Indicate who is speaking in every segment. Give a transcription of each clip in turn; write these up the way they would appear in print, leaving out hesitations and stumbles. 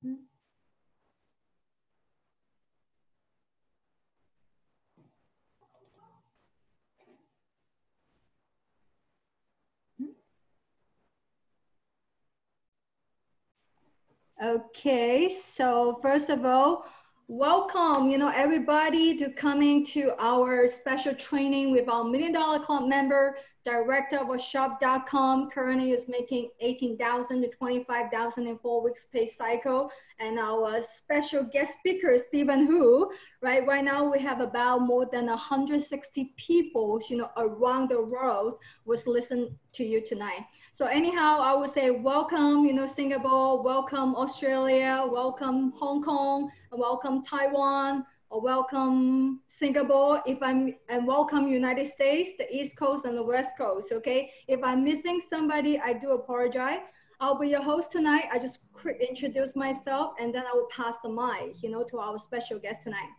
Speaker 1: Mm-hmm. Okay, so first of all, welcome, everybody to coming to our special training with our $1 Million Club member, director of shop.com, currently is making 18,000 to 25,000 in 4 weeks pay cycle. And our special guest speaker, Stephen Hu, right? Right now we have about more than 160 people, around the world was listening to you tonight. So anyhow, I would say welcome, Singapore, welcome Australia, welcome Hong Kong, and welcome Taiwan, or welcome Singapore, and welcome United States, the East Coast and the West Coast, okay? If I'm missing somebody, I do apologize. I'll be your host tonight. I just quick introduce myself and then I will pass the mic, to our special guest tonight.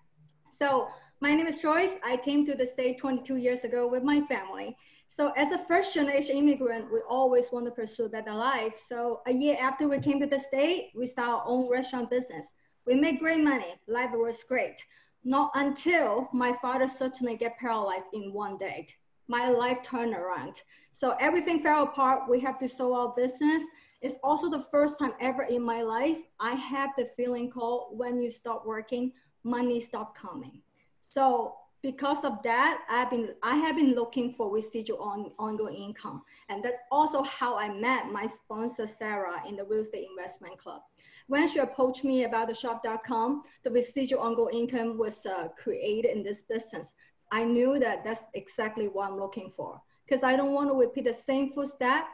Speaker 1: So my name is Joyce. I came to the state 22 years ago with my family. So as a first generation immigrant, we always want to pursue a better life. So a year after we came to the state, we started our own restaurant business. We made great money. Life was great. Not until my father suddenly get paralyzed in one day. My life turned around. So everything fell apart. We have to sell our business. It's also the first time ever in my life, I have the feeling called when you stop working, money stop coming. So because of that, I have been looking for residual ongoing income. And that's also how I met my sponsor, Sarah, in the Real Estate Investment Club. When she approached me about the shop.com, the residual ongoing income was created in this business. I knew that that's exactly what I'm looking for because I don't want to repeat the same footstep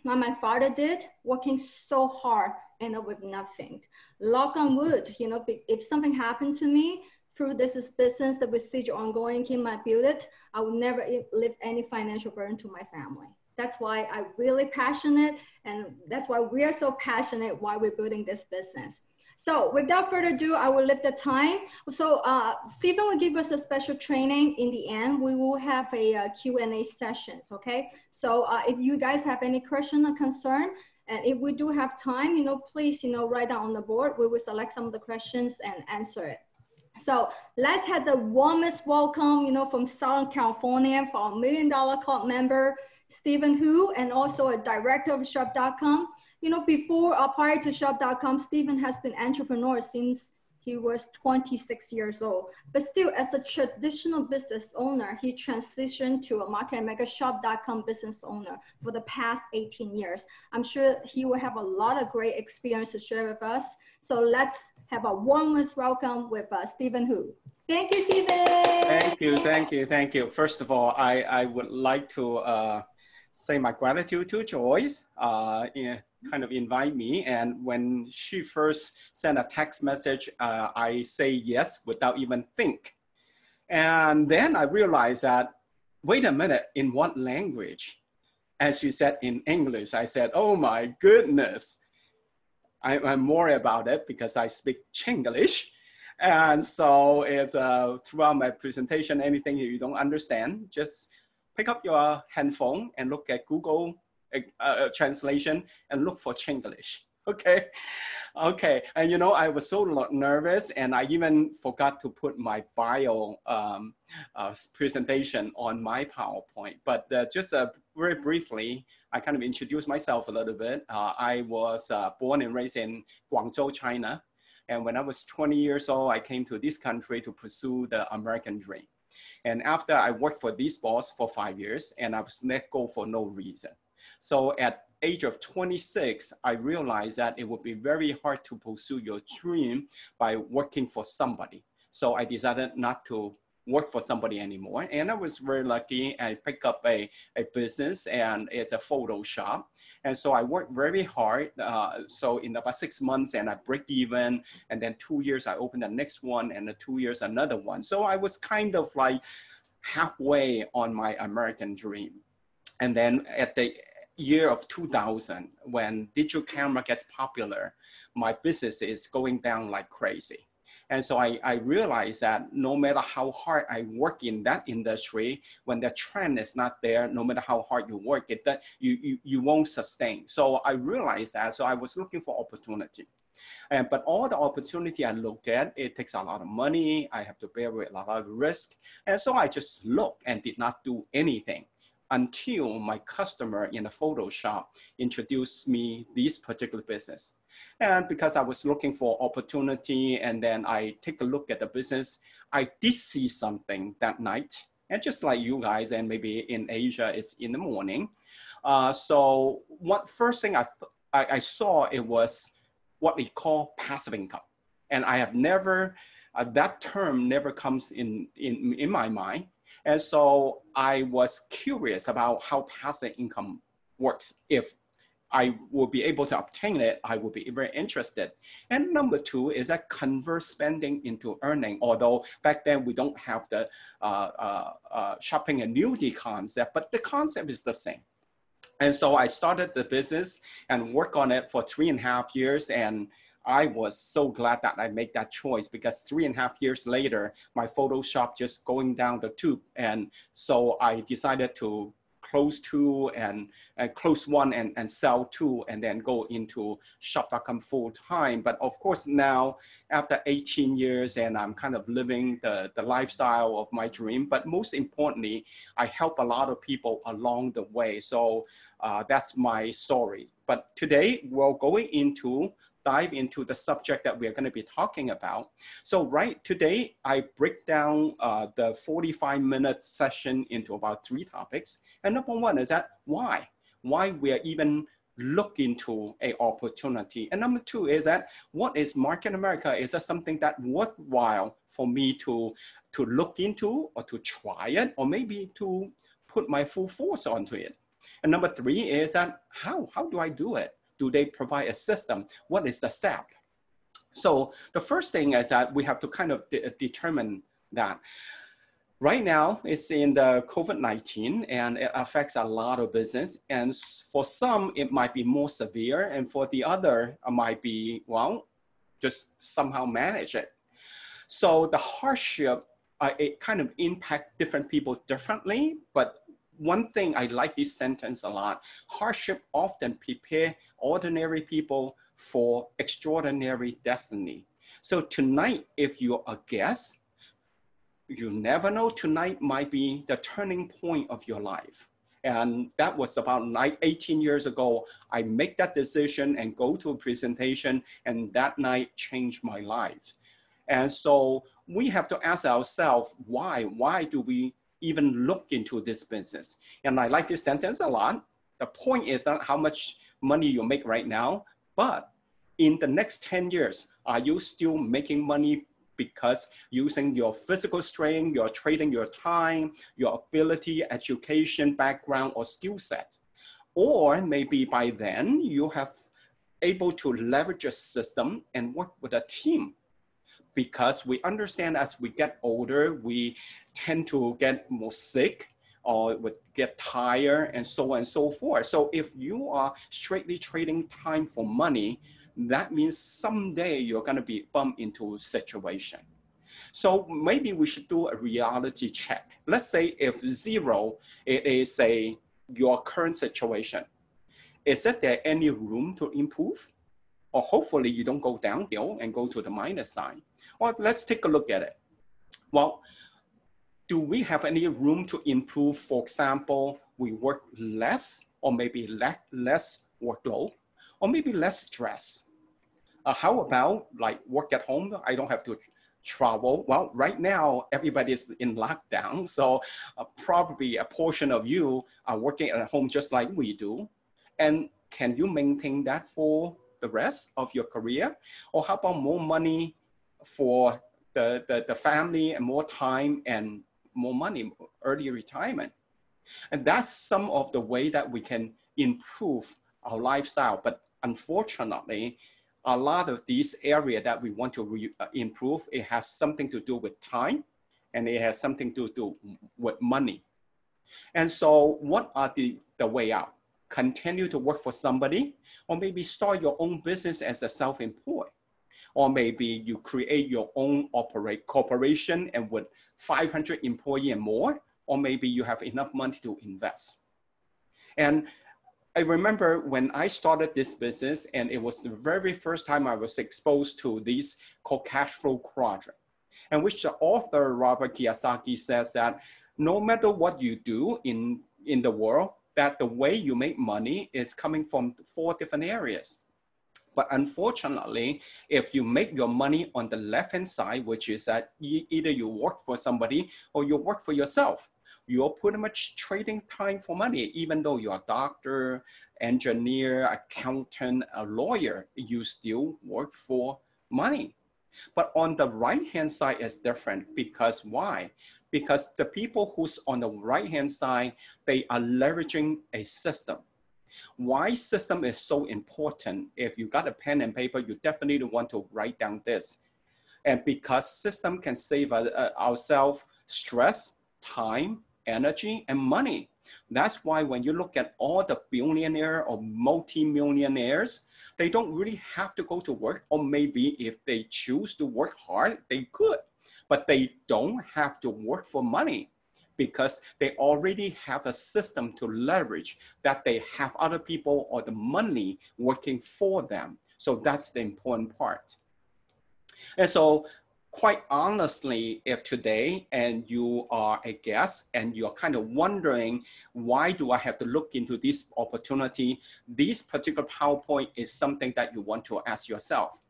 Speaker 1: like my father did, working so hard and with nothing. Knock on wood, if something happened to me, through this business, the residual ongoing income I build it, I will never leave any financial burden to my family. That's why I'm really passionate, and that's why we are so passionate while we're building this business. So without further ado, I will leave the time. So Stephen will give us a special training in the end. We will have a Q&A sessions, okay? So if you guys have any question or concern, and if we do have time, please, write down on the board. We will select some of the questions and answer it. So let's have the warmest welcome, from Southern California for our $1 Million Club member, Stephen Hu, and also a director of shop.com. Prior to shop.com, Stephen has been entrepreneur since he was 26 years old. But still, as a traditional business owner, he transitioned to a market maker shop.com business owner for the past 18 years. I'm sure he will have a lot of great experience to share with us. So let's have a warmest welcome with Stephen Hu. Thank you, Stephen.
Speaker 2: Thank you. First of all, I would like to say my gratitude to Joyce. Kind of invite me, and when she first sent a text message, I say yes without even think. And then I realized that, wait a minute, in what language? As she said in English, I said, oh my goodness. I'm worried about it because I speak Chinglish. And so it's throughout my presentation, anything you don't understand, just pick up your handphone and look at Google translation and look for Chinglish. Okay. And I was so nervous, and I even forgot to put my bio presentation on my PowerPoint. But just very briefly, I kind of introduced myself a little bit. I was born and raised in Guangzhou, China. And when I was 20 years old, I came to this country to pursue the American dream. And after I worked for this boss for 5 years, and I was let go for no reason. So at age of 26, I realized that it would be very hard to pursue your dream by working for somebody. So I decided not to work for somebody anymore. And I was very lucky. I picked up a business, and it's a photo shop. And so I worked very hard. So in about 6 months, and I break even. And then 2 years, I opened the next one, and the 2 years, another one. So I was kind of like halfway on my American dream. And then at the year of 2000, when digital camera gets popular, my business is going down like crazy. And so I realized that no matter how hard I work in that industry, when the trend is not there, no matter how hard you work, you won't sustain. So I realized that, so I was looking for opportunity. But all the opportunity I looked at, it takes a lot of money. I have to bear with a lot of risk. And so I just looked and did not do anything until my customer in the photo shop introduced me this particular business. And because I was looking for opportunity and then I take a look at the business, I did see something that night. And just like you guys, and maybe in Asia, it's in the morning. So first thing I saw, it was what we call passive income. And I have never, that term never comes in my mind. And so I was curious about how passive income works. If I will be able to obtain it, I will be very interested. And number two is that convert spending into earning, although back then we don't have the shopping annuity concept, but the concept is the same. And so I started the business and worked on it for 3.5 years. And I was so glad that I made that choice, because 3.5 years later, my Photoshop just going down the tube. And so I decided to close two and close one and sell two, and then go into shop.com full time. But of course now, after 18 years, and I'm kind of living the lifestyle of my dream, but most importantly, I help a lot of people along the way. So that's my story. But today we're going into dive into the subject that we're going to be talking about. So today, I break down the 45-minute session into about 3 topics. And number one is that why we are even look into a opportunity. And number two is that what is Market America? Is that something that worthwhile for me to look into, or to try it, or maybe to put my full force onto it? And number 3 is that how do I do it? Do they provide a system? What is the step? So the first thing is that we have to kind of determine that. Right now, it's in the COVID-19, and it affects a lot of business. And for some, it might be more severe. And for the other, it might be, well, just somehow manage it. So the hardship, it kind of impact different people differently. But one thing, I like this sentence a lot: hardship often prepare ordinary people for extraordinary destiny. So tonight, if you're a guest, you never know, tonight might be the turning point of your life. And that was about 18 years ago. I make that decision and go to a presentation, and that night changed my life. And so we have to ask ourselves, why do we even look into this business? And I like this sentence a lot. The point is not how much money you make right now, but in the next 10 years, are you still making money because using your physical strength, you're trading your time, your ability, education, background, or skill set? Or maybe by then you have able to leverage a system and work with a team. Because we understand as we get older, we tend to get more sick, or would get tired, and so on and so forth. So if you are straightly trading time for money, that means someday you're going to be bumped into a situation. So maybe we should do a reality check. Let's say if 0, it is your current situation. Is there any room to improve? Or hopefully you don't go downhill and go to the minus sign. Well, let's take a look at it. Well, do we have any room to improve? For example, we work less, or maybe less workload, or maybe less stress. How about like work at home? I don't have to travel. Well, right now, everybody's in lockdown. So probably a portion of you are working at home just like we do. And can you maintain that for the rest of your career? Or how about more money for the family, and more time and more money, early retirement? And that's some of the way that we can improve our lifestyle. But unfortunately, a lot of these areas that we want to improve, it has something to do with time, and it has something to do with money. And so what are the way out? Continue to work for somebody, or maybe start your own business as a self-employed. Or maybe you create your own corporation and with 500 employees and more, or maybe you have enough money to invest. And I remember when I started this business, and it was the very first time I was exposed to this called cash flow quadrant, and which the author Robert Kiyosaki says that no matter what you do in the world, that the way you make money is coming from 4 different areas. But unfortunately, if you make your money on the left-hand side, which is that either you work for somebody or you work for yourself, you're pretty much trading time for money. Even though you're a doctor, engineer, accountant, a lawyer, you still work for money. But on the right-hand side is different, because why? Because the people who's on the right-hand side, they are leveraging a system. Why system is so important? If you got a pen and paper, you definitely want to write down this. And because system can save ourselves stress, time, energy, and money. That's why when you look at all the billionaire or multi-millionaires, they don't really have to go to work, or maybe if they choose to work hard, they could, but they don't have to work for money, because they already have a system to leverage, that they have other people or the money working for them. So that's the important part. And so quite honestly, if today and you are a guest and you're kind of wondering, why do I have to look into this opportunity? This particular PowerPoint is something that you want to ask yourself,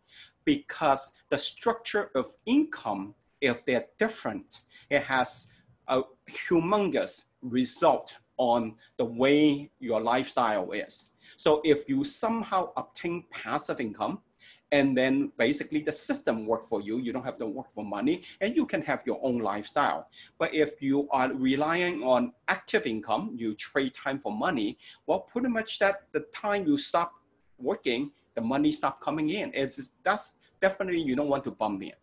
Speaker 2: because the structure of income, if they're different, it has a humongous result on the way your lifestyle is. So if you somehow obtain passive income, and then basically the system work for you, you don't have to work for money, and you can have your own lifestyle. But if you are relying on active income, you trade time for money, well, pretty much that the time you stop working, the money stop coming in. That's definitely, you don't want to bump in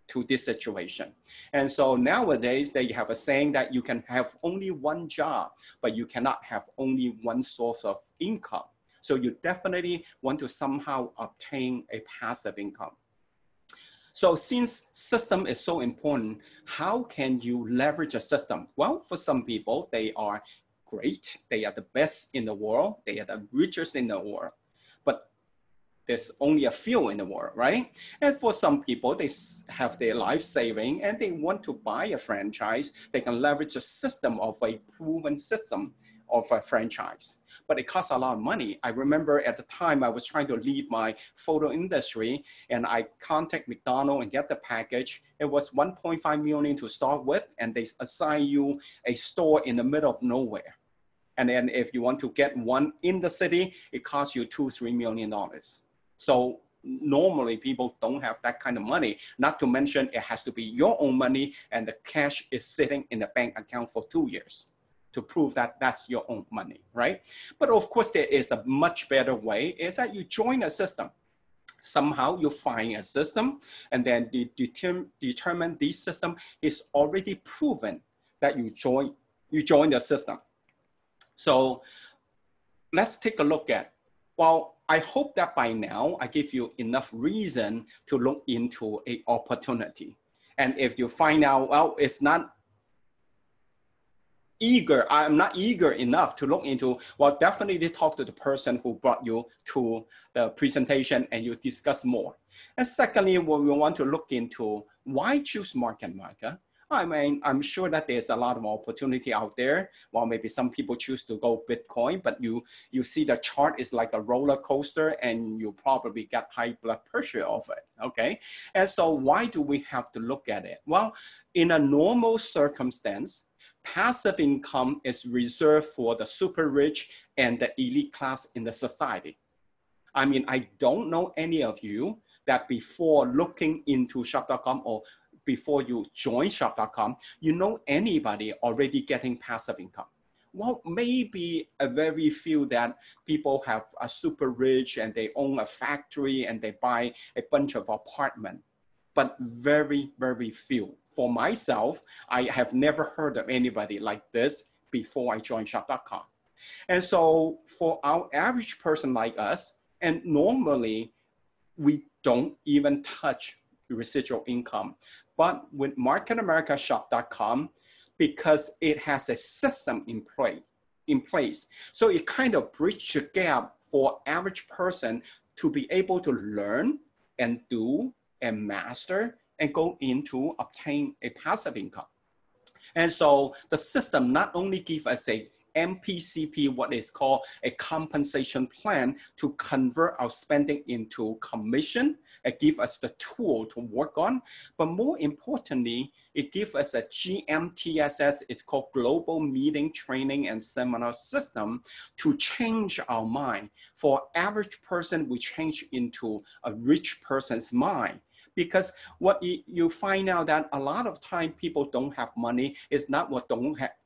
Speaker 2: to this situation. And so nowadays they have a saying that you can have only one job, but you cannot have only one source of income. So you definitely want to somehow obtain a passive income. So since system is so important, how can you leverage a system? Well, for some people, they are great. They are the best in the world. They are the richest in the world. But there's only a few in the world, right? And for some people, they have their life saving and they want to buy a franchise. They can leverage a system of a proven system of a franchise, but it costs a lot of money. I remember at the time I was trying to leave my photo industry, and I contact McDonald's and get the package. It was 1.5 million to start with, and they assign you a store in the middle of nowhere. And then if you want to get one in the city, it costs you $2-3 million. So normally people don't have that kind of money, not to mention it has to be your own money, and the cash is sitting in the bank account for 2 years to prove that that's your own money, right? But of course, there is a much better way, is that you join a system. Somehow you find a system, and then you determine this system is already proven that you join the system. So let's take a look at, well, I hope that by now I give you enough reason to look into an opportunity. And if you find out, well, I'm not eager enough to look into, well, definitely talk to the person who brought you to the presentation and you discuss more. And secondly, we want to look into, why choose market maker? I mean, I'm sure that there's a lot of opportunity out there. Well, maybe some people choose to go Bitcoin, but you see the chart is like a roller coaster, and you probably get high blood pressure of it, okay? And so why do we have to look at it? Well, in a normal circumstance, passive income is reserved for the super rich and the elite class in the society. I mean, I don't know any of you that before looking into shop.com or before you join shop.com, you know anybody already getting passive income. Well, maybe a very few that people have a super rich and they own a factory and they buy a bunch of apartments, but very, very few. For myself, I have never heard of anybody like this before I joined shop.com. And so for our average person like us, and normally we don't even touch residual income. But with Market America Shop.com, because it has a system in in place. So it kind of bridges the gap for average person to be able to learn and do and master and go into obtain a passive income. And so the system not only gives us a MPCP, what is called a compensation plan, to convert our spending into commission and give us the tool to work on. But more importantly, it gives us a GMTSS, it's called Global Meeting, Training, and Seminar System, to change our mind. For average person, we change into a rich person's mind. Because what you find out that a lot of time people don't have money is not what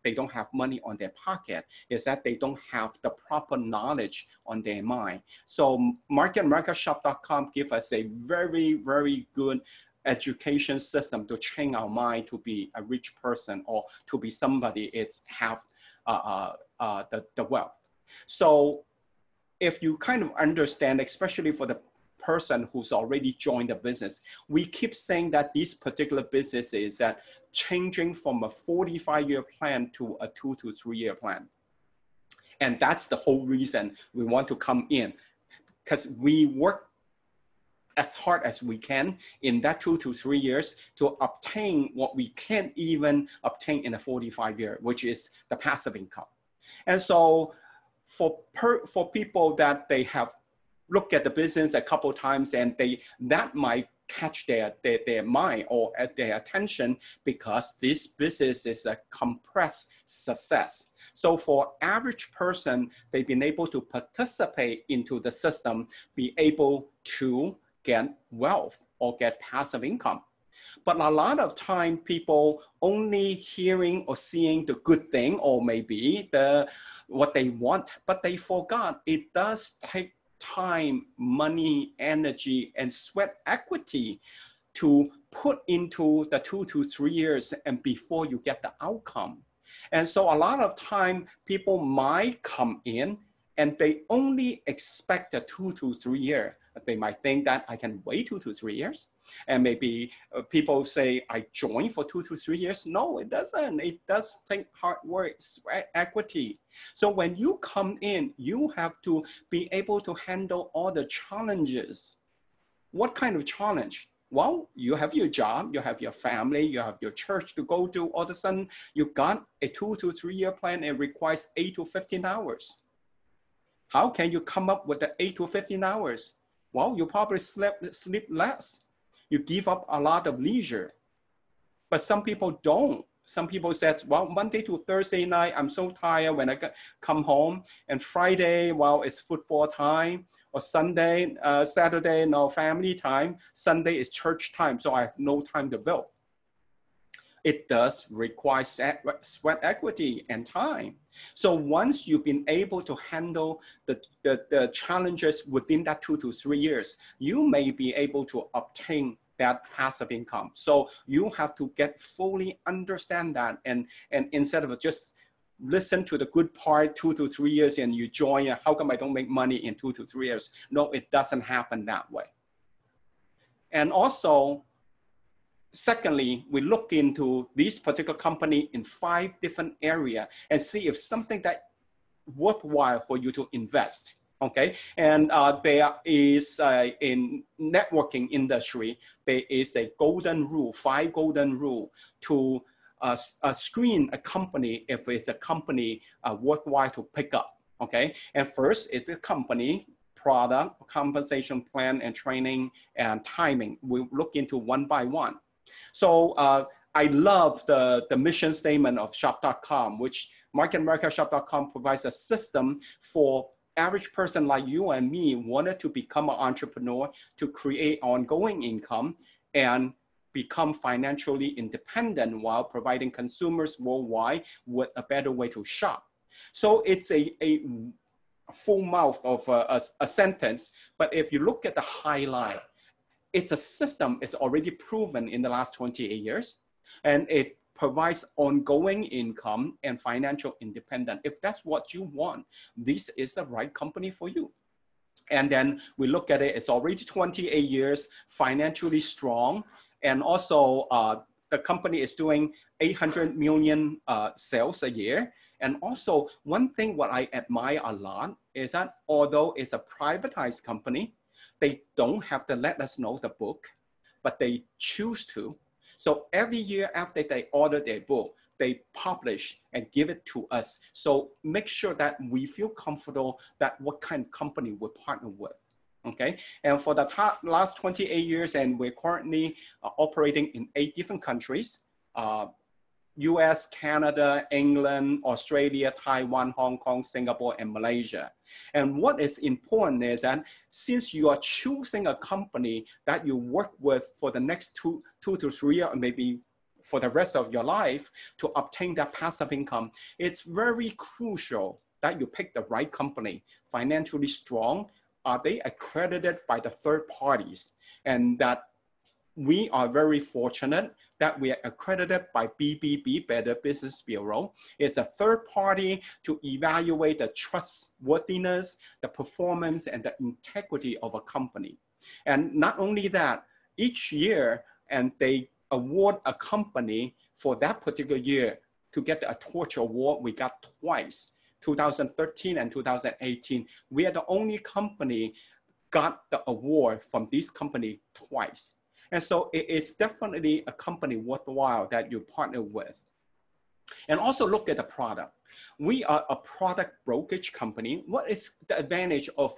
Speaker 2: they don't have money on their pocket, is that they don't have the proper knowledge on their mind. So marketamericaShop.com gives us a very, very good education system to change our mind to be a rich person or to be somebody it's have the wealth. So if you kind of understand, especially for the person who's already joined the business, we keep saying that this particular business is that changing from a 45-year plan to a 2 to 3 year plan. And that's the whole reason we want to come in, because we work as hard as we can in that 2 to 3 years to obtain what we can't even obtain in a 45-year, which is the passive income. And so for people that they have look at the business a couple of times and that might catch their mind or their attention, because this business is a compressed success. So for average person, they've been able to participate into the system, be able to get wealth or get passive income. But a lot of time people only hearing or seeing the good thing or maybe what they want, but they forgot it does take time, money, energy, and sweat equity to put into the 2 to 3 years and before you get the outcome. And so a lot of time people might come in and they only expect a 2 to 3 year. They might think that I can wait 2 to 3 years. And maybe people say, I join for 2 to 3 years. No, it doesn't. It does take hard work, sweat equity. So when you come in, you have to be able to handle all the challenges. What kind of challenge? Well, you have your job, you have your family, you have your church to go to. All of a sudden, you got a 2 to 3 year plan. It requires 8 to 15 hours. How can you come up with the 8 to 15 hours? Well, you probably sleep less. You give up a lot of leisure. But some people don't. Some people said, well, Monday to Thursday night, I'm so tired when I come home. And Friday, well, it's football time. Or Sunday, Saturday, no family time. Sunday is church time, so I have no time to build. It does require sweat equity and time. So once you've been able to handle the challenges within that 2 to 3 years, you may be able to obtain that passive income. So you have to get fully understand that, and instead of just listen to the good part 2 to 3 years and you join, how come I don't make money in 2 to 3 years? No, it doesn't happen that way. And also, secondly, we look into this particular company in 5 different areas and see if something that worthwhile for you to invest. Okay, and there is in networking industry, there is a golden rule, 5 golden rule to screen a company if it's a company worthwhile to pick up. Okay, and first is the company, product, compensation plan, and training and timing. We'll look into one by one. So I love the mission statement of shop.com, which marketamericaShop.com provides a system for average person like you and me wanted to become an entrepreneur, to create ongoing income and become financially independent while providing consumers worldwide with a better way to shop. So it's a full mouth of a sentence, but if you look at the highlight, it's a system, it's already proven in the last 28 years, and it provides ongoing income and financial independence. If that's what you want, this is the right company for you. And then we look at it, it's already 28 years, financially strong, and also the company is doing 800 million sales a year. And also one thing what I admire a lot is that although it's a privatized company, they don't have to let us know the book, but they choose to. So every year after they order their book, they publish and give it to us. So make sure that we feel comfortable that what kind of company we partner with. Okay, and for the last 28 years, and we're currently operating in 8 different countries, US, Canada, England, Australia, Taiwan, Hong Kong, Singapore, and Malaysia. And what is important is that since you are choosing a company that you work with for the next two to 3 years, maybe for the rest of your life to obtain that passive income, it's very crucial that you pick the right company, financially strong. Are they accredited by the third parties? And that we are very fortunate that we are accredited by BBB, Better Business Bureau. It's a third party to evaluate the trustworthiness, the performance, and the integrity of a company. And not only that, each year, and they award a company for that particular year to get a Torch Award. We got twice, 2013 and 2018. We are the only company got the award from this company twice. And so it's definitely a company worthwhile that you partner with. And also look at the product. We are a product brokerage company. What is the advantage of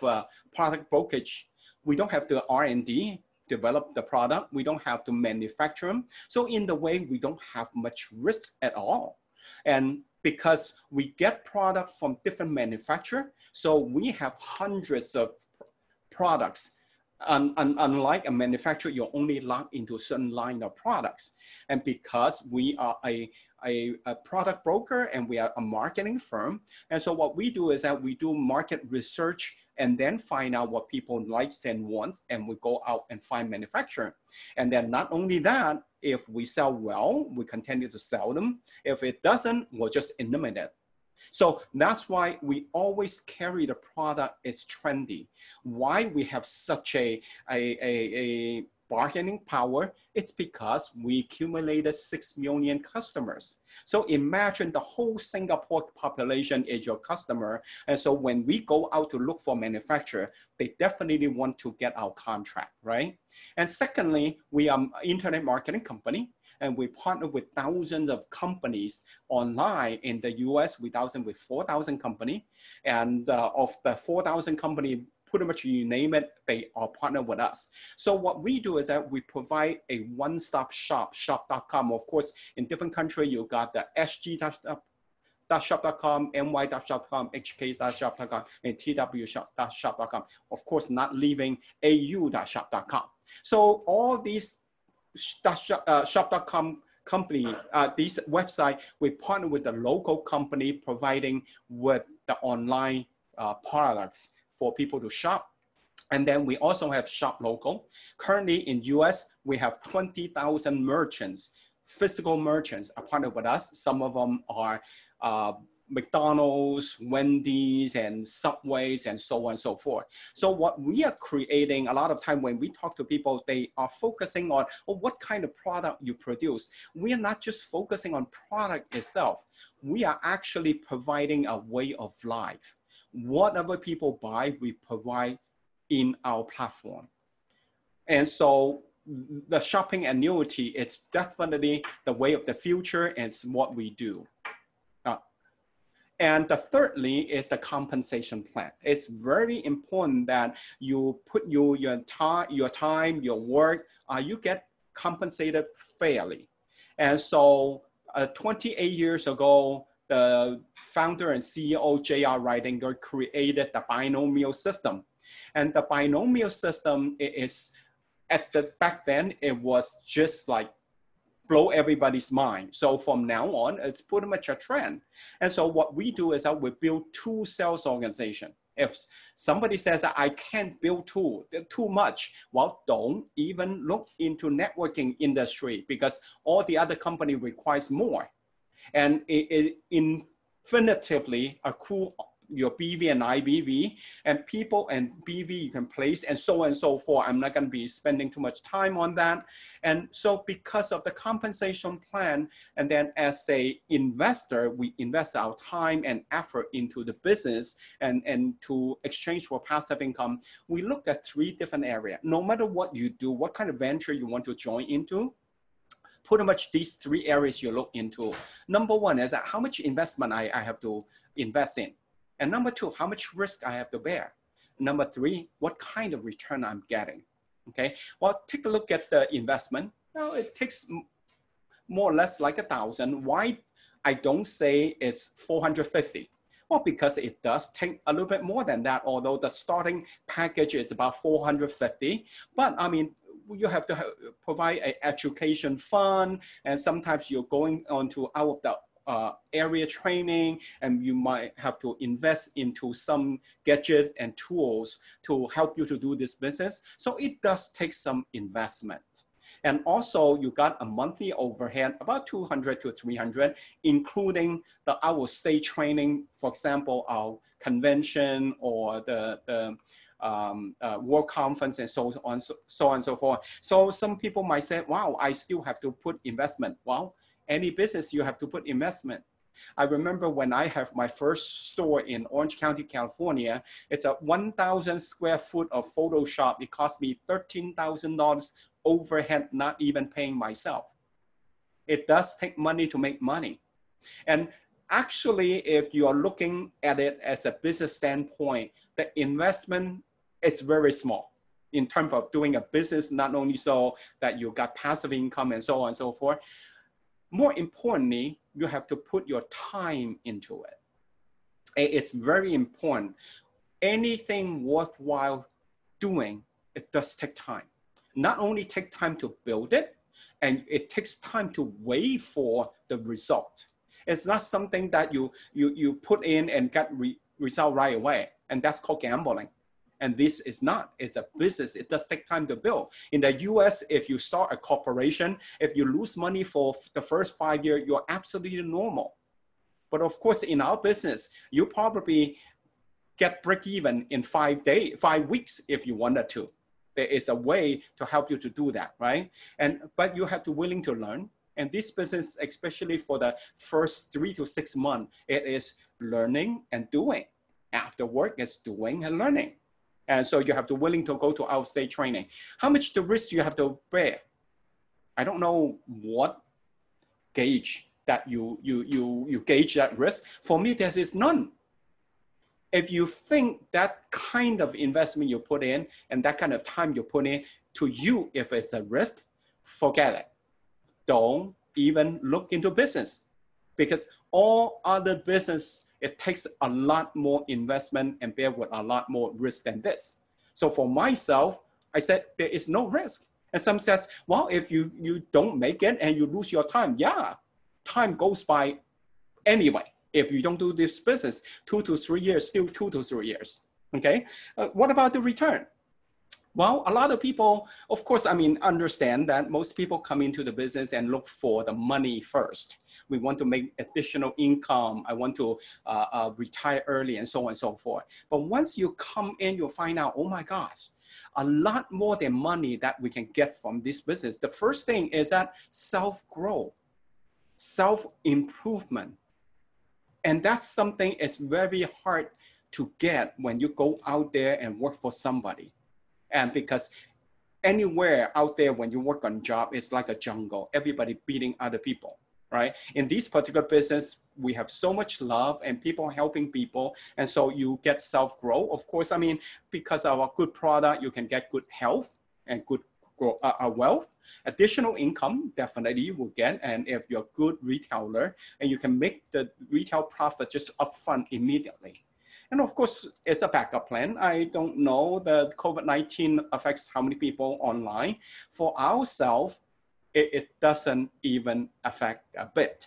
Speaker 2: product brokerage? We don't have to R&D, develop the product. We don't have to manufacture them. So in the way, we don't have much risk at all. And because we get product from different manufacturers, so we have hundreds of products. Unlike a manufacturer, you're only locked into a certain line of products. And because we are a product broker and we are a marketing firm, and so what we do is that we do market research and then find out what people like and want, and we go out and find manufacturer. And then not only that, if we sell well, we continue to sell them. If it doesn't, we'll just eliminate it. So that's why we always carry the product. It's trendy. Why we have such a bargaining power? It's because we accumulated 6 million customers. So imagine the whole Singapore population is your customer. And so when we go out to look for manufacturer, they definitely want to get our contract, right? And secondly, we are an internet marketing company. And we partner with thousands of companies online. In the US, we partner with 4,000 companies. And of the 4,000 companies, pretty much you name it, they are partner with us. So what we do is that we provide a one-stop shop, shop.com. Of course, in different countries, you got the sg.shop.com, my.shop.com, hk.shop.com, and tw.shop.com. Of course, not leaving au.shop.com. So all these shop.com company, this website, we partner with the local company providing with the online products for people to shop. And then we also have Shop Local. Currently in US, we have 20,000 merchants, physical merchants are partnered with us. Some of them are McDonald's, Wendy's, and Subways, and so on and so forth. So what we are creating, a lot of time when we talk to people, they are focusing on what kind of product you produce. We are not just focusing on product itself. We are actually providing a way of life. Whatever people buy, we provide in our platform. And so the shopping annuity, it's definitely the way of the future, and it's what we do. And the thirdly is the compensation plan. It's very important that you put your time, your work, you get compensated fairly. And so 28 years ago, the founder and CEO, J.R. Ridinger, created the binomial system. And the binomial system is, back then, it was just like blow everybody's mind. So from now on, it's pretty much a trend. And so what we do is that we build 2 sales organizations. If somebody says that I can't build too much, well, don't even look into networking industry because all the other company requires more. And it infinitively accrue your BV and IBV, and people and BV you can place, and so on and so forth. I'm not going to be spending too much time on that. And so because of the compensation plan, and then as a investor, we invest our time and effort into the business and to exchange for passive income. We looked at 3 different areas. No matter what you do, what kind of venture you want to join into, pretty much these 3 areas you look into. Number 1 is that how much investment I have to invest in. And number 2, how much risk I have to bear. Number 3, what kind of return I'm getting. Okay, well, take a look at the investment. Well, it takes more or less like 1,000. Why I don't say it's 450? Well, because it does take a little bit more than that, although the starting package is about 450. But I mean, you have to provide an education fund, and sometimes you're going on to out of the area training, and you might have to invest into some gadget and tools to help you to do this business. So it does take some investment. And also you got a monthly overhead, about 200 to 300, including the out of state training, for example, our convention or the work conference and so on and so forth. So some people might say, wow, I still have to put investment. Well, any business, you have to put investment. I remember when I have my first store in Orange County, California, it's a 1,000 square foot of Photoshop. It cost me $13,000 overhead, not even paying myself. It does take money to make money. And actually, if you are looking at it as a business standpoint, the investment, it's very small in terms of doing a business, not only so that you got passive income and so on and so forth. More importantly, you have to put your time into it. It's very important. Anything worthwhile doing, it does take time. Not only take time to build it, and it takes time to wait for the result. It's not something that you put in and get result right away, and that's called gambling. And this is not, it's a business. It does take time to build. In the US, if you start a corporation, if you lose money for the first 5 years, you're absolutely normal. But of course, in our business, you probably get break even in 5 weeks if you wanted to. There is a way to help you to do that, right? But you have to willing to learn. And this business, especially for the first 3 to 6 months, it is learning and doing. After work, it's doing and learning. And so you have to willing to go to out-of-state training. How much the risk you have to bear? I don't know what gauge that you gauge that risk. For me, there is none. If you think that kind of investment you put in and that kind of time you put in, to you, if it's a risk, forget it. Don't even look into business, because all other business, it takes a lot more investment and bear with a lot more risk than this. So for myself, I said, there is no risk. And some says, well, if you don't make it and you lose your time, yeah, time goes by anyway. If you don't do this business, 2 to 3 years, still 2 to 3 years, okay? What about the return? Well, a lot of people, of course, I mean, understand that most people come into the business and look for the money first. We want to make additional income. I want to retire early and so on and so forth. But once you come in, you'll find out, oh my gosh, a lot more than money that we can get from this business. The first thing is that self-growth, self-improvement. And that's something it's very hard to get when you go out there and work for somebody. And because anywhere out there when you work on a job, it's like a jungle, everybody beating other people, right? In this particular business, we have so much love and people helping people. And so you get self-growth. Of course, I mean, because of a good product, you can get good health and good wealth. Additional income, definitely you will get. And if you're a good retailer, and you can make the retail profit just upfront immediately. And of course, it's a backup plan. I don't know, the COVID-19 affects how many people online. For ourselves, it doesn't even affect a bit.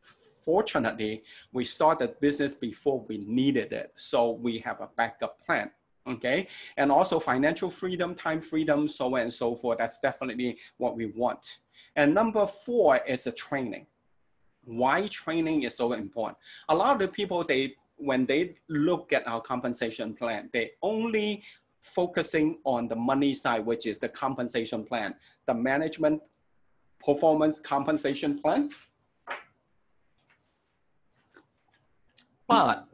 Speaker 2: Fortunately, we started business before we needed it. So we have a backup plan, okay? And also financial freedom, time freedom, so on and so forth. That's definitely what we want. And number 4 is the training. Why training is so important? A lot of the people, they when they look at our compensation plan, they only focusing on the money side, which is the compensation plan, the management performance compensation plan. But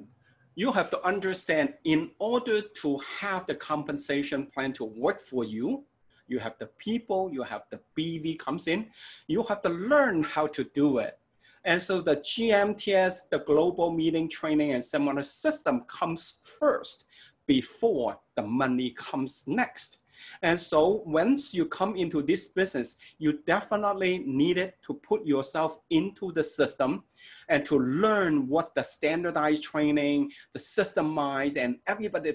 Speaker 2: you have to understand, in order to have the compensation plan to work for you, you have the people, you have the BV comes in, you have to learn how to do it. And so the GMTS, the Global Meeting, Training, and Seminar System comes first before the money comes next. And so once you come into this business, you definitely needed to put yourself into the system and to learn what the standardized training, the systemized, and everybody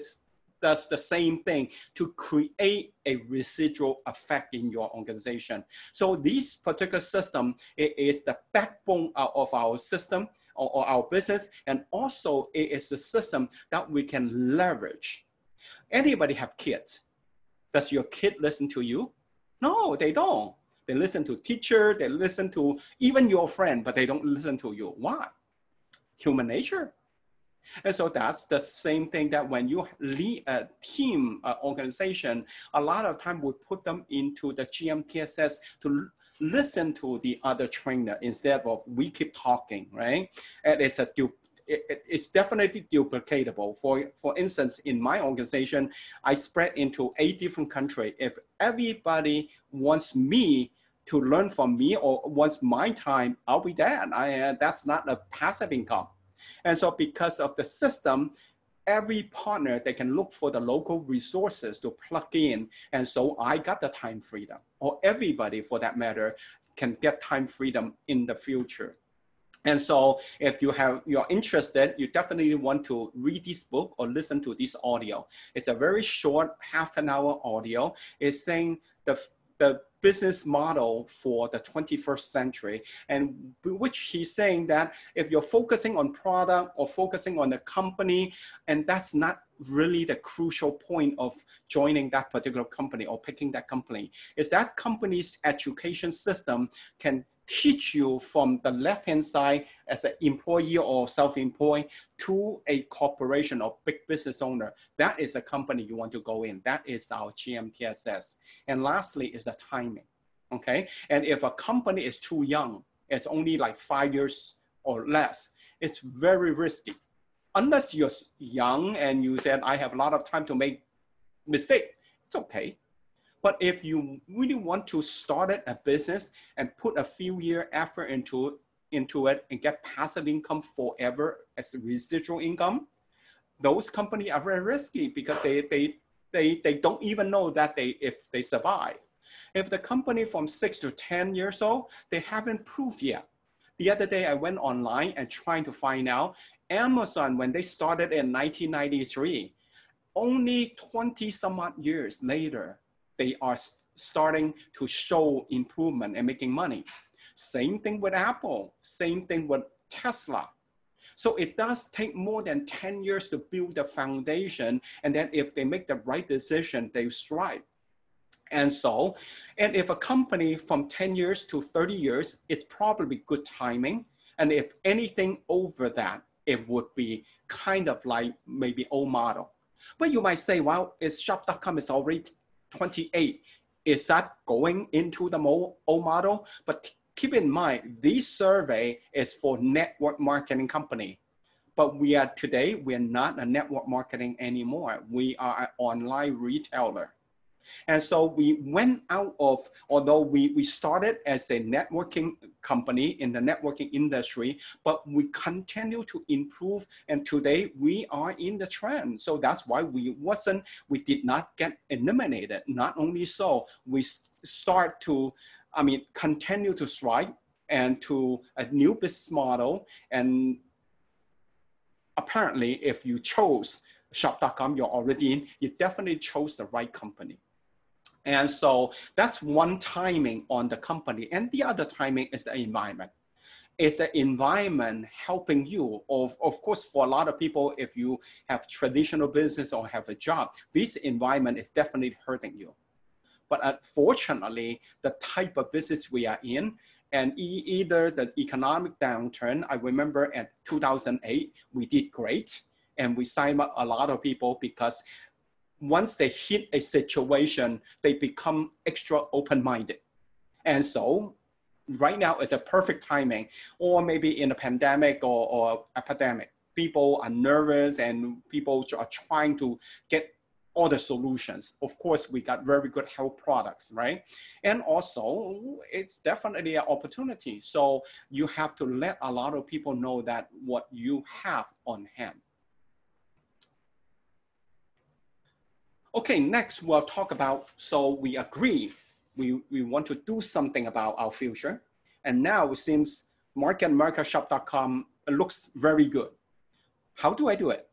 Speaker 2: does the same thing to create a residual effect in your organization. So this particular system is the backbone of our system or our business, and also it is a system that we can leverage. Anybody have kids? Does your kid listen to you? No, they don't. They listen to teacher, they listen to even your friend, but they don't listen to you. Why? Human nature. And so that's the same thing that when you lead a team organization, a lot of time we put them into the GMTSS to listen to the other trainer instead of we keep talking, right? And it's definitely duplicatable. For instance, in my organization, I spread into 8 different countries. If everybody wants me to learn from me or wants my time, I'll be there. That's not a passive income. And so because of the system, every partner, they can look for the local resources to plug in. And so I got the time freedom, or everybody for that matter can get time freedom in the future. And so if you're interested, you definitely want to read this book or listen to this audio. It's a very short half-an-hour audio. It's saying the business model for the 21st century, and which he's saying that if you're focusing on product or focusing on the company, and that's not really the crucial point of joining that particular company or picking that company, is that company's education system can teach you from the left-hand side as an employee or self-employed to a corporation or big business owner. That is the company you want to go in. That is our GMTSS. And lastly is the timing, okay? And if a company is too young, it's only like 5 years or less, it's very risky. Unless you're young and you said, I have a lot of time to make mistake, it's okay. But if you really want to start a business and put a few years effort into it and get passive income forever as residual income, those companies are very risky because they don't even know that if they survive. If the company from 6 to 10 years old, they haven't proved yet. The other day I went online and trying to find out Amazon, when they started in 1993, only 20 some odd years later, they are starting to show improvement and making money. Same thing with Apple, same thing with Tesla. So it does take more than 10 years to build the foundation. And then if they make the right decision, they strive. And so, and if a company from 10 years to 30 years, it's probably good timing. And if anything over that, it would be kind of like maybe old model. But you might say, well, shop.com is already 28. Is that going into the old model? But keep in mind, this survey is for network marketing company. But today, we're not a network marketing anymore. We are an online retailer. And so we went out of, although we started as a networking company in the networking industry, but we continue to improve. And today we are in the trend. So that's why we did not get eliminated. Not only so, we start to, continue to strive and to a new business model. And apparently if you chose shop.com, you're already in, you definitely chose the right company. And so that's one timing on the company. And the other timing is the environment. Is the environment helping you? Of course, for a lot of people, if you have traditional business or have a job, this environment is definitely hurting you. But unfortunately, the type of business we are in, And either the economic downturn, I remember at 2008, we did great. And we signed up a lot of people because once they hit a situation, they become extra open-minded. And so right now is a perfect timing, or maybe in a pandemic or epidemic. People are nervous and people are trying to get all the solutions. Of course, we got very good health products, right? And also, it's definitely an opportunity. So you have to let a lot of people know that what you have on hand. Okay, next we'll talk about, so we agree, we want to do something about our future. And now it seems marketandamericashop.com looks very good. How do I do it?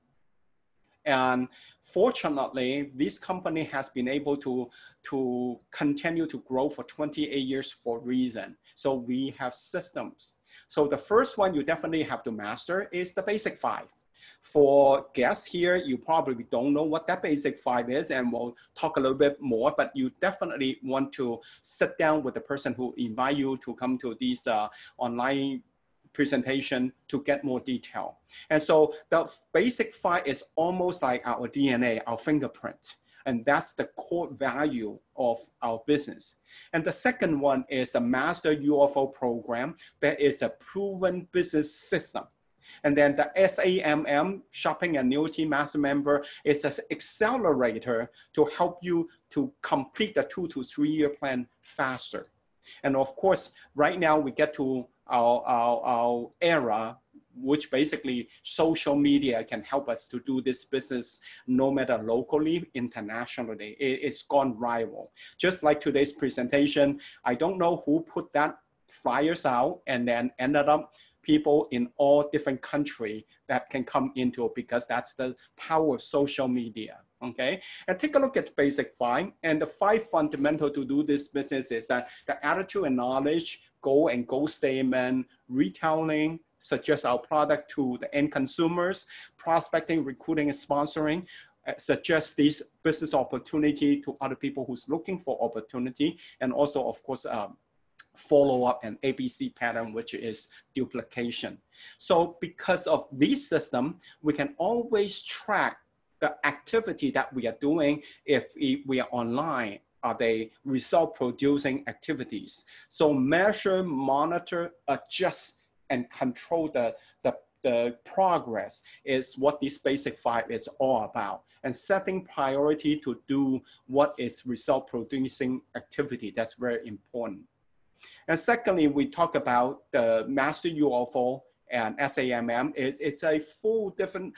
Speaker 2: And fortunately, this company has been able to continue to grow for 28 years for a reason. So we have systems. So the first one you definitely have to master is the basic 5. For guests here, you probably don't know what that basic 5 is, and we'll talk a little bit more, but you definitely want to sit down with the person who invite you to come to these online presentation to get more detail. And so the basic 5 is almost like our DNA, our fingerprint. And that's the core value of our business. And the second one is the Master UFO program that is a proven business system. And then the SAMM, Shopping Annuity Master Member, is an accelerator to help you to complete the 2 to 3 year plan faster. And of course, right now we get to our era, which basically social media can help us to do this business no matter locally, internationally. It's gone rival. Just like today's presentation, I don't know who put that flyers out and then ended up people in all different countries that can come into it, because that's the power of social media, okay? And take a look at basic 5. And the 5 fundamental to do this business is that the attitude and knowledge, goal and goal statement, retailing, suggest our product to the end consumers, prospecting, recruiting, and sponsoring, suggest this business opportunity to other people who's looking for opportunity, and also, of course, follow up and ABC pattern, which is duplication. So because of this system, we can always track the activity that we are doing. If we are online, are they result producing activities? So measure, monitor, adjust, and control the progress is what this basic 5 is all about. And setting priority to do what is result producing activity, that's very important. And secondly, we talk about the Master UFO and SAMM. It's a full different,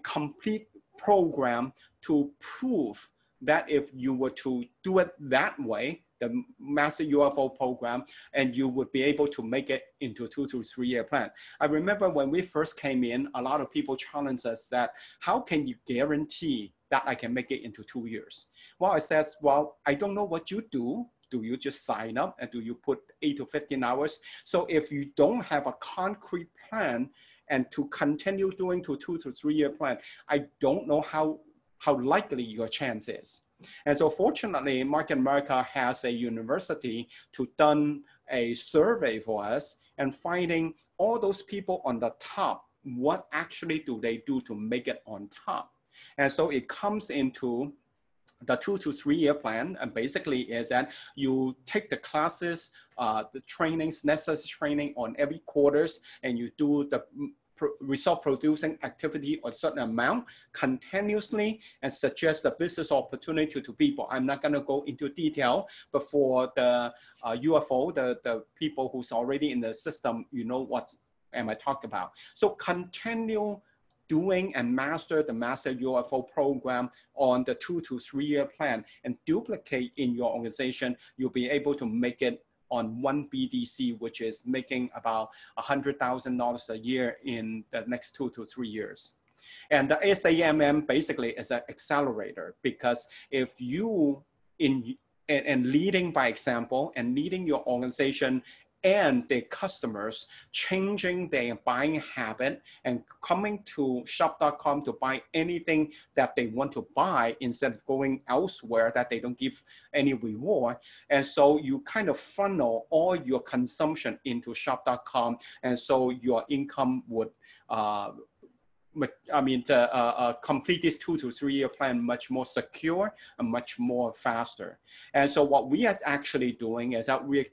Speaker 2: complete program to prove that if you were to do it that way, the Master UFO program, and you would be able to make it into 2 to 3 year plan. I remember when we first came in, a lot of people challenged us that, how can you guarantee that I can make it into 2 years? Well, I says, well, I don't know what you do. Do you just sign up and do you put 8 to 15 hours? So if you don't have a concrete plan and to continue doing to 2 to 3 year plan, I don't know how likely your chance is. And so fortunately, Market America has a university to done a survey for us and finding all those people on the top, what actually do they do to make it on top? And so it comes into the 2 to 3 year plan, and basically is that you take the classes, the trainings, necessary training on every quarters, and you do the result producing activity or certain amount continuously and suggest the business opportunity to people. I'm not going to go into detail, but for the UFO, the people who's already in the system, you know what am I talking about. So continue doing and master the Master UFO program on the 2 to 3 year plan and duplicate in your organization. You'll be able to make it on one BDC, which is making about $100,000 a year in the next 2 to 3 years. And the SAMM basically is an accelerator, because if you and leading by example and leading your organization and the customers changing their buying habit and coming to shop.com to buy anything that they want to buy instead of going elsewhere that they don't give any reward. And so you kind of funnel all your consumption into shop.com, and so your income would complete this 2 to 3 year plan much more secure and much more faster. And so what we are actually doing is that we're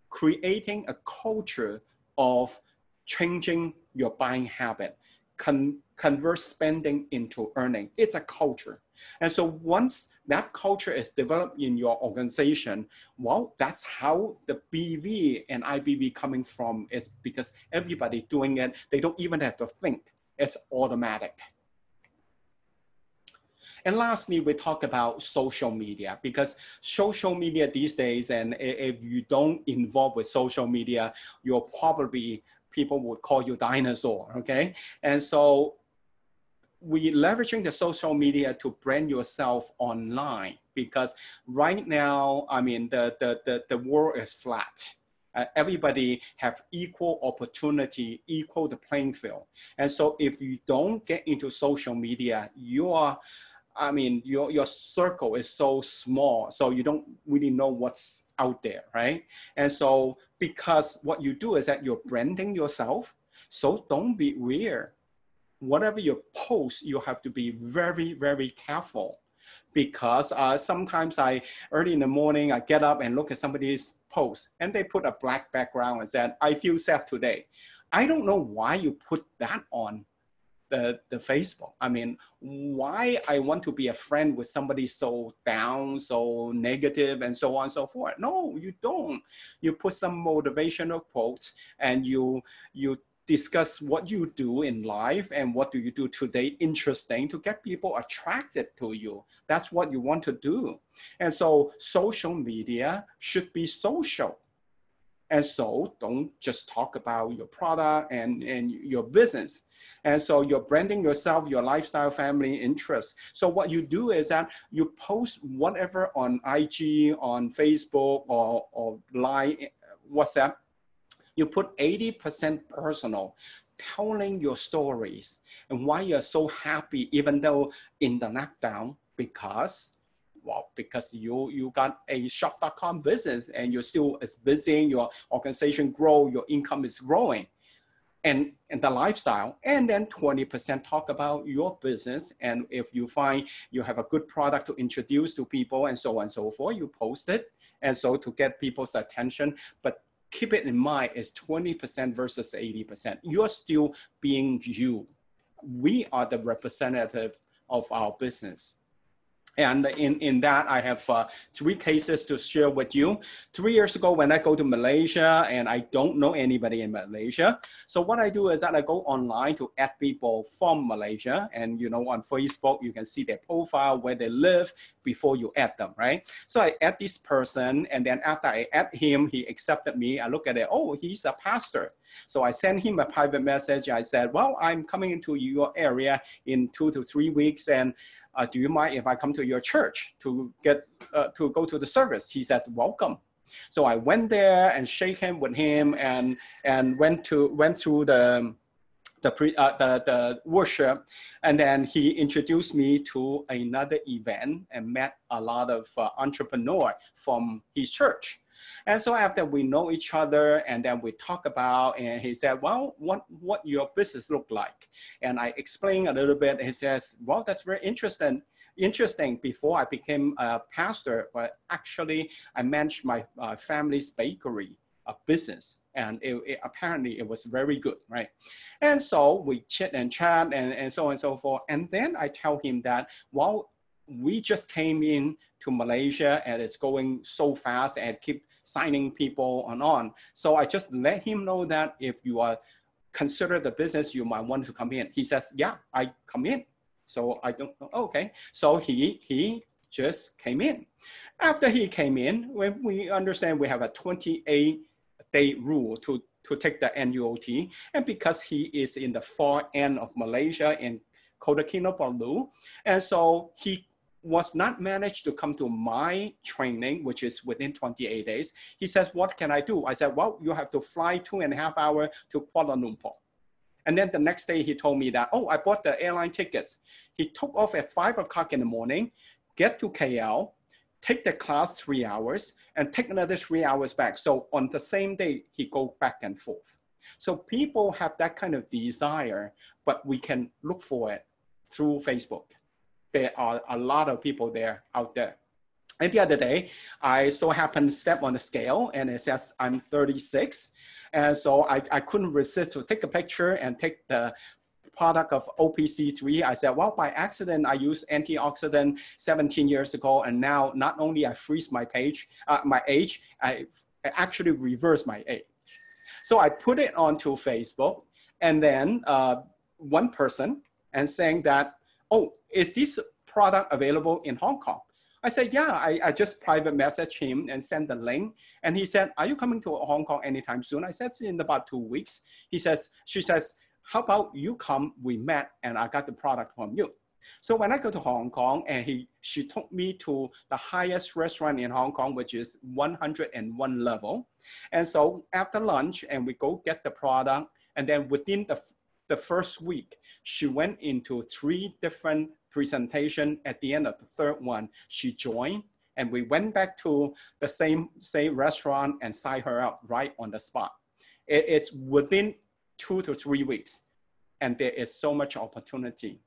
Speaker 2: creating a culture of changing your buying habit, convert spending into earning. It's a culture. And so once that culture is developed in your organization, well, that's how the BV and IBV coming from. It's because everybody doing it, they don't even have to think. It's automatic. And lastly, we talk about social media, because social media these days, and if you don't involve with social media, you're probably, people would call you dinosaur, okay? And so we leveraging the social media to brand yourself online, because right now, I mean, the world is flat. Everybody have equal opportunity, equal the playing field. And so if you don't get into social media, your circle is so small, so you don't really know what's out there, right? And so because what you do is that you're branding yourself, so don't be weird. Whatever you post, you have to be very, very careful, because sometimes early in the morning, I get up and look at somebody's post and they put a black background and said, I feel sad today. I don't know why you put that on the Facebook. I mean, why I want to be a friend with somebody so down, so negative, and so on and so forth. No, you don't. You put some motivational quotes and you discuss what you do in life and what do you do today interesting to get people attracted to you. That's what you want to do. And so social media should be social. And so don't just talk about your product and your business. And so you're branding yourself, your lifestyle, family, interests. So what you do is that you post whatever on IG, on Facebook, or Line, WhatsApp. You put 80% personal, telling your stories and why you're so happy, even though in the lockdown, because you got a shop.com business and you're still as busy, your organization grow, your income is growing, and the lifestyle. And then 20% talk about your business. And if you find you have a good product to introduce to people and so on and so forth, you post it. And so to get people's attention, but keep it in mind, it's 20% versus 80%. You're still being you. We are the representative of our business. And in that, I have 3 cases to share with you. 3 years ago, when I go to Malaysia, and I don't know anybody in Malaysia. So what I do is that I go online to add people from Malaysia. And, you know, on Facebook, you can see their profile, where they live before you add them, right? So I add this person. And then after I add him, he accepted me. I look at it. Oh, he's a pastor. So I sent him a private message. I said, well, I'm coming into your area in 2 to 3 weeks. And do you mind if I come to your church to go to the service? He says, welcome. So I went there and shake hands with him and went through the worship, and then he introduced me to another event and met a lot of entrepreneurs from his church. And so after we know each other, and then we talk about, and he said, well, what your business look like? And I explained a little bit. He says, well, that's very interesting. Before I became a pastor, but actually I managed my family's bakery business. And apparently it was very good, right? And so we chit and chat and so on and so forth. And then I tell him that, well, we just came in to Malaysia and it's going so fast and keep signing people on. So I just let him know that if you are consider the business, you might want to come in. He says, yeah, I come in. So I don't know, okay. So he just came in. After he came in, when we understand we have a 28-day rule to take the NUOT, and because he is in the far end of Malaysia in Kota Kinabalu, and so he was not managed to come to my training, which is within 28 days, he says, what can I do? I said, well, you have to fly 2.5 hours to Kuala Lumpur. And then the next day he told me that, oh, I bought the airline tickets. He took off at 5 o'clock in the morning, get to KL, take the class 3 hours, and take another 3 hours back. So on the same day, he go back and forth. So people have that kind of desire, but we can look for it through Facebook. There are a lot of people there out there. And the other day, I so happened to step on the scale and it says I'm 36. And so I couldn't resist to take a picture and take the product of OPC3. I said, well, by accident, I used antioxidant 17 years ago. And now not only I freeze my age, I actually reverse my age. So I put it onto Facebook, and then one person and saying that, oh, is this product available in Hong Kong? I said, yeah, I just private messaged him and sent the link. And he said, are you coming to Hong Kong anytime soon? I said, in about 2 weeks. She says, how about you come, we met, and I got the product from you. So when I go to Hong Kong, and she took me to the highest restaurant in Hong Kong, which is 101 level. And so after lunch, and we go get the product, and then within the first week, she went into 3 different presentations. At the end of the 3rd one, she joined, and we went back to the same restaurant and signed her up right on the spot. It's within 2 to 3 weeks, and there is so much opportunity.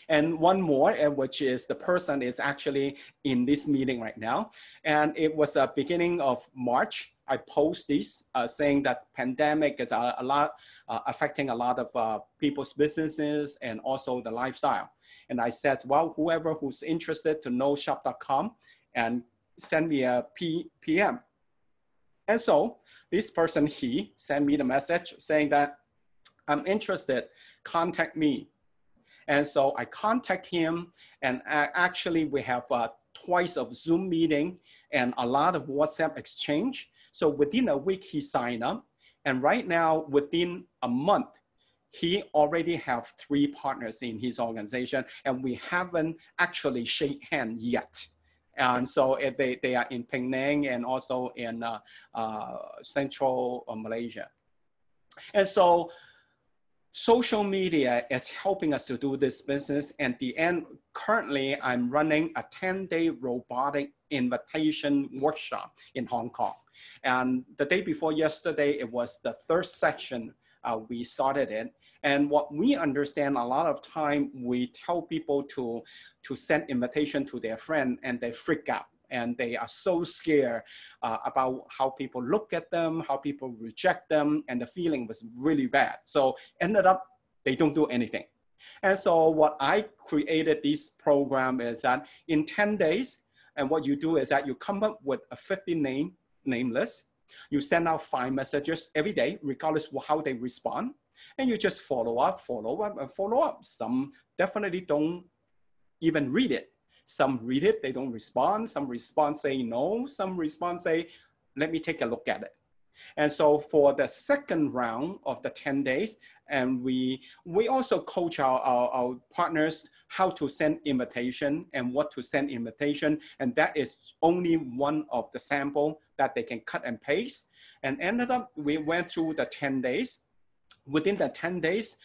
Speaker 2: And one more, which is the person is actually in this meeting right now. And it was the beginning of March. I post this saying that pandemic is affecting a lot of people's businesses and also the lifestyle. And I said, well, whoever who's interested to know shop.com and send me a PM. And so this person, he sent me the message saying that I'm interested, contact me. And so I contact him, and actually we have twice of Zoom meeting and a lot of WhatsApp exchange. So within a week, he signed up. And right now, within a month, he already have 3 partners in his organization, and we haven't actually shake hands yet. And so they are in Penang and also in Central Malaysia. And so social media is helping us to do this business. And the end, currently, I'm running a 10-day robotic invitation workshop in Hong Kong. And the day before yesterday, it was the 3rd section we started it. And what we understand, a lot of time, we tell people to send invitation to their friend, and they freak out. And they are so scared about how people look at them, how people reject them, and the feeling was really bad. So ended up, they don't do anything. And so what I created this program is that in 10 days, and what you do is that you come up with a 50 name list. You send out 5 messages every day, regardless of how they respond. And you just follow up, and follow up. Some definitely don't even read it. Some read it, they don't respond. Some respond, say no. Some respond, say, let me take a look at it. And so for the second round of the 10 days, and we also coach our partners how to send invitation and what to send invitation. And that is only one of the sample that they can cut and paste. And ended up, we went through the 10 days. Within the 10 days,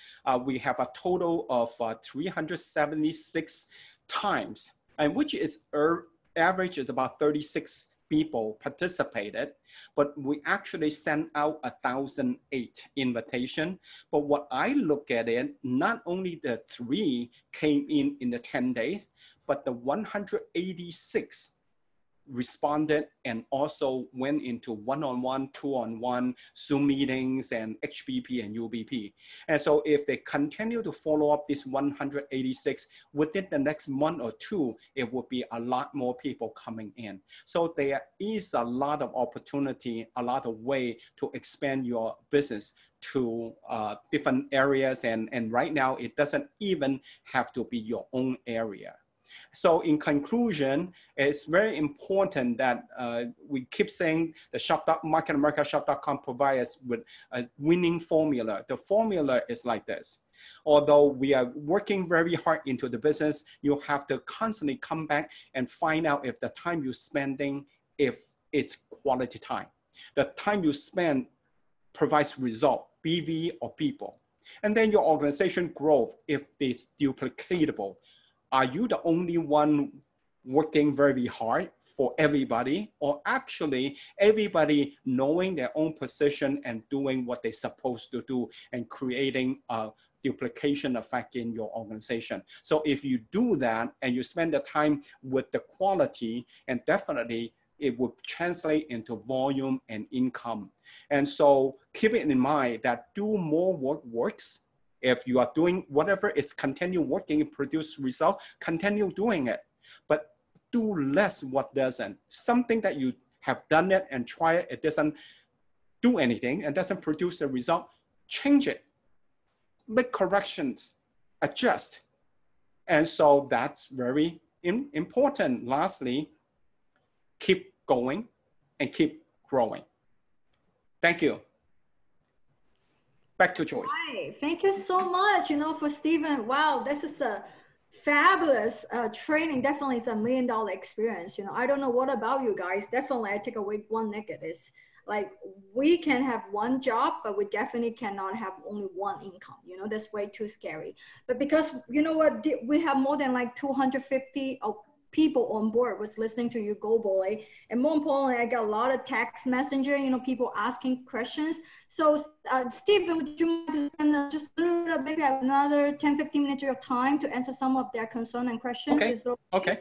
Speaker 2: we have a total of 376 times, and which is average is about 36 people participated, but we actually sent out 1,008 invitation. But what I look at it, not only the 3 came in the 10 days, but the 186 responded and also went into one-on-one, 2-on-1 Zoom meetings and HBP and UBP. And so if they continue to follow up this 186 within the next month or 2, it will be a lot more people coming in. So there is a lot of opportunity, a lot of way to expand your business to different areas. And right now, it doesn't even have to be your own area. So in conclusion, it's very important that we keep saying the marketamerica.shop.com provides us with a winning formula. The formula is like this. Although we are working very hard into the business, you have to constantly come back and find out if the time you're spending, if it's quality time. The time you spend provides result, BV or people. And then your organization growth, if it's duplicatable. Are you the only one working very hard for everybody, or actually everybody knowing their own position and doing what they're supposed to do and creating a duplication effect in your organization? So if you do that and you spend the time with the quality, and definitely it would translate into volume and income. And so keep it in mind that do more work works. If you are doing whatever, it's continue working and produce result, continue doing it. But do less what doesn't. Something that you have done it and try it, it doesn't do anything and doesn't produce the result, change it. Make corrections, adjust. And so that's very important. Lastly, keep going and keep growing. Thank you. Back to Joyce.
Speaker 1: Hi, thank you so much, for Stephen. Wow, this is a fabulous training. Definitely it's $1 million experience. I don't know what about you guys. Definitely I take away one negative. Like we can have one job, but we definitely cannot have only one income. That's way too scary. But because we have more than like 250 people on board was listening to you globally. And more importantly, I got a lot of text messenger, people asking questions. So Stephen, would you mind to spend just a little bit, maybe another 10-15 minutes of your time to answer some of their concern and questions?
Speaker 2: Okay. Okay.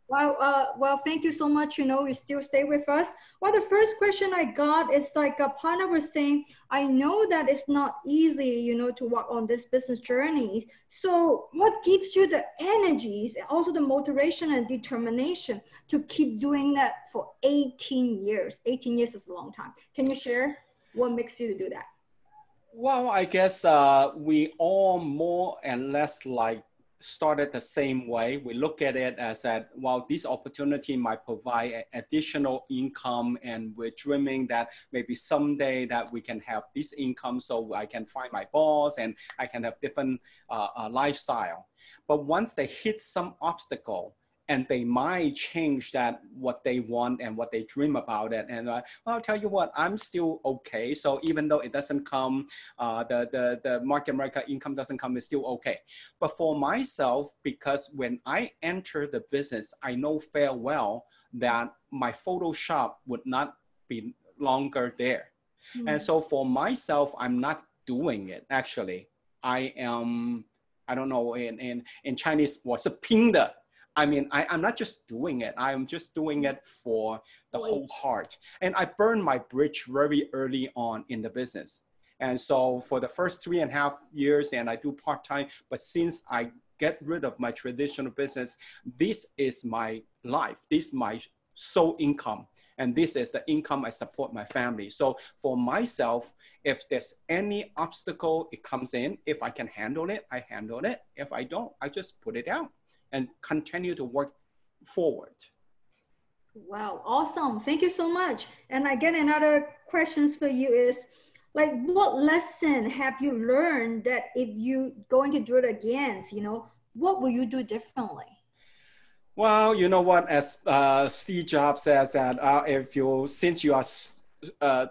Speaker 1: Well, thank you so much. You still stay with us. Well, the first question I got is like a partner was saying, I know that it's not easy, to walk on this business journey. So what gives you the energies and also the motivation and determination to keep doing that for 18 years? 18 years is a long time. Can you share what makes you do that?
Speaker 2: Well, I guess we all more and less started the same way. We look at it as that, well, this opportunity might provide additional income, and we're dreaming that maybe someday that we can have this income so I can find my boss and I can have different lifestyle. But once they hit some obstacle, and they might change that what they want and what they dream about it. And well, I'll tell you what, I'm still okay. So even though it doesn't come, the market America income doesn't come, it's still okay. But for myself, because when I enter the business, I know fair well that my Photoshop would not be longer there. Mm-hmm. And so for myself, I'm not doing it. Actually, I am, I don't know, in Chinese, what's a pingda? I mean, I'm not just doing it. I'm just doing it for the whole heart. And I burned my bridge very early on in the business. And so for the first 3.5 years, and I do part-time, but since I get rid of my traditional business, this is my life. This is my sole income. And this is the income I support my family. So for myself, if there's any obstacle, it comes in. If I can handle it, I handle it. If I don't, I just put it down and continue to work forward.
Speaker 1: Wow, awesome. Thank you so much. And again, another questions for you is, like, what lesson have you learned that if you going to do it again, what will you do differently?
Speaker 2: Well, you know what, as Steve Jobs says that since you are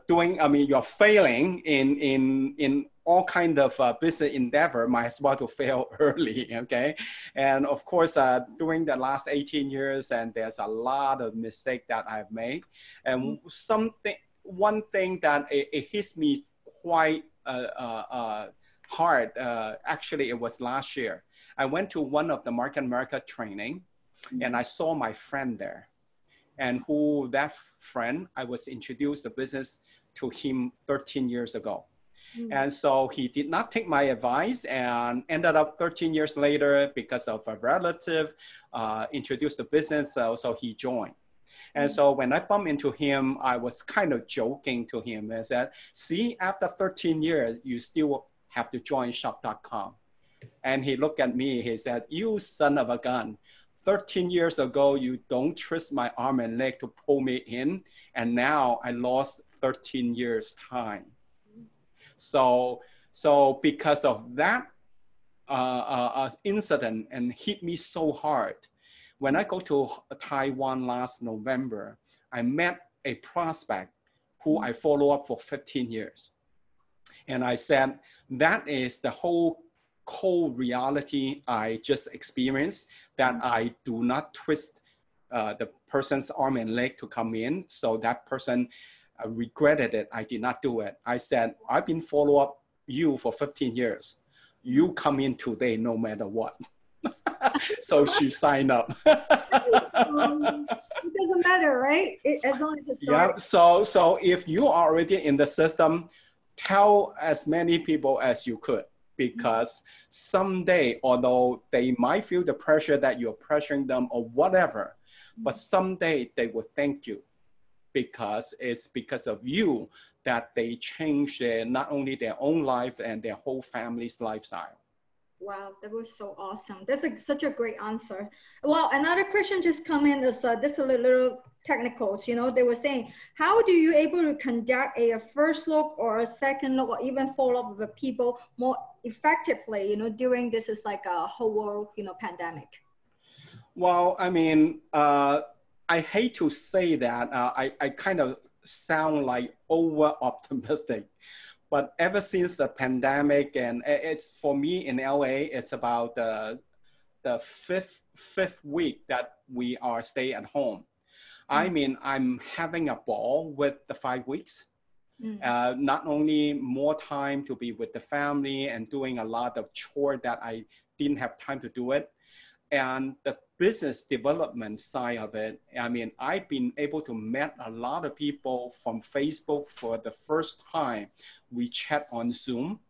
Speaker 2: you're failing in all kind of business endeavor, might as well to fail early, okay? And of course, during the last 18 years, and there's a lot of mistakes that I've made. And one thing that it hits me quite hard, actually it was last year. I went to one of the Market America training, and I saw my friend there. And that friend, I was introduced the business to him 13 years ago. And so he did not take my advice and ended up 13 years later, because of a relative, introduced the business, so he joined. And so when I bumped into him, I was kind of joking to him. I said, see, after 13 years, you still have to join shop.com. And he looked at me, he said, you son of a gun. 13 years ago, you don't twist my arm and leg to pull me in. And now I lost 13 years time. So because of that incident and hit me so hard, when I go to Taiwan last November, I met a prospect who I follow up for 15 years. And I said, that is the whole cold reality I just experienced, that I do not twist the person's arm and leg to come in. So that person regretted it. I did not do it. I said, I've been follow up you for 15 years. You come in today no matter what. So she signed up.
Speaker 1: It doesn't matter, right? As long as it's
Speaker 2: Yeah. So if you are already in the system, tell as many people as you could, because someday, although they might feel the pressure that you're pressuring them or whatever, but someday they will thank you, because it's because of you that they change not only their own life and their whole family's lifestyle.
Speaker 1: Wow, that was so awesome. That's such a great answer. Well, another question just come in is this a little technicals. You know, they were saying, how do you able to conduct a first look or a second look or even follow up with the people more effectively, you know, during this is like a whole world, you know, pandemic?
Speaker 2: Well, I mean, I hate to say that. I kind of sound like over optimistic. But ever since the pandemic, and it's for me in LA, it's about the fifth week that we are stay at home. I mean, I'm having a ball with the 5 weeks. Not only more time to be with the family and doing a lot of chore that I didn't have time to do it. And the business development side of it, I mean, I've been able to meet a lot of people from Facebook for the first time. We chat on Zoom,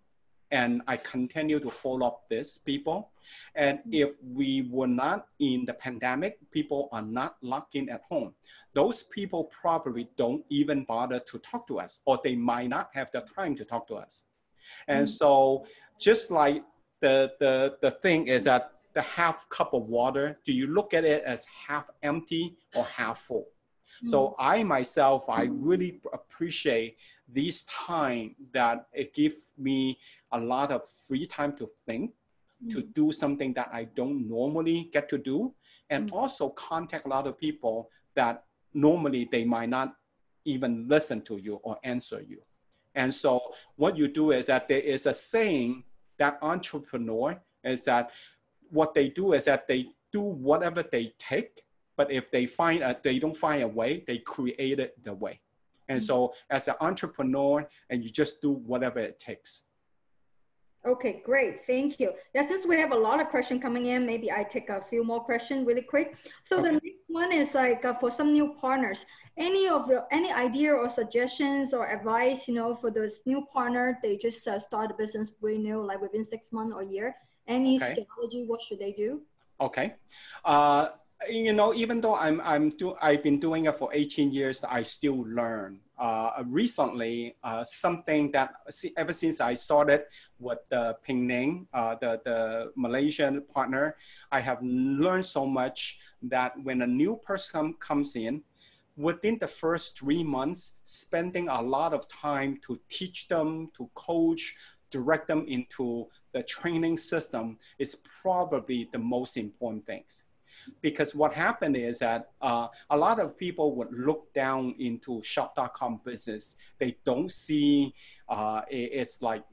Speaker 2: and I continue to follow up these people. And if we were not in the pandemic, people are not locked in at home. Those people probably don't even bother to talk to us, or they might not have the time to talk to us. And so just like the thing is that the half cup of water, do you look at it as half empty or half full? So I myself, I really appreciate this time that it gives me a lot of free time to think, to do something that I don't normally get to do, and also contact a lot of people that normally they might not even listen to you or answer you. And so what you do is that there is a saying that entrepreneur is that what they do is that they do whatever they take, but if they they don't find a way, they created the way. And so as an entrepreneur, and you just do whatever it takes.
Speaker 1: Okay, great. Thank you. Yeah, since we have a lot of questions coming in, maybe I take a few more questions really quick. So the next one is like for some new partners, any idea or suggestions or advice, you know, for those new partner, they just start a business brand new, like within 6 months or a year. Any strategy, what should they do?
Speaker 2: Okay. You know, even though I've been doing it for 18 years, I still learn. Recently, something that ever since I started with the Penang, the Malaysian partner, I have learned so much that when a new person comes in, within the first 3 months, spending a lot of time to teach them, to coach, direct them into the training system is probably the most important things. Because what happened is that a lot of people would look down into shop.com business. They don't see it's like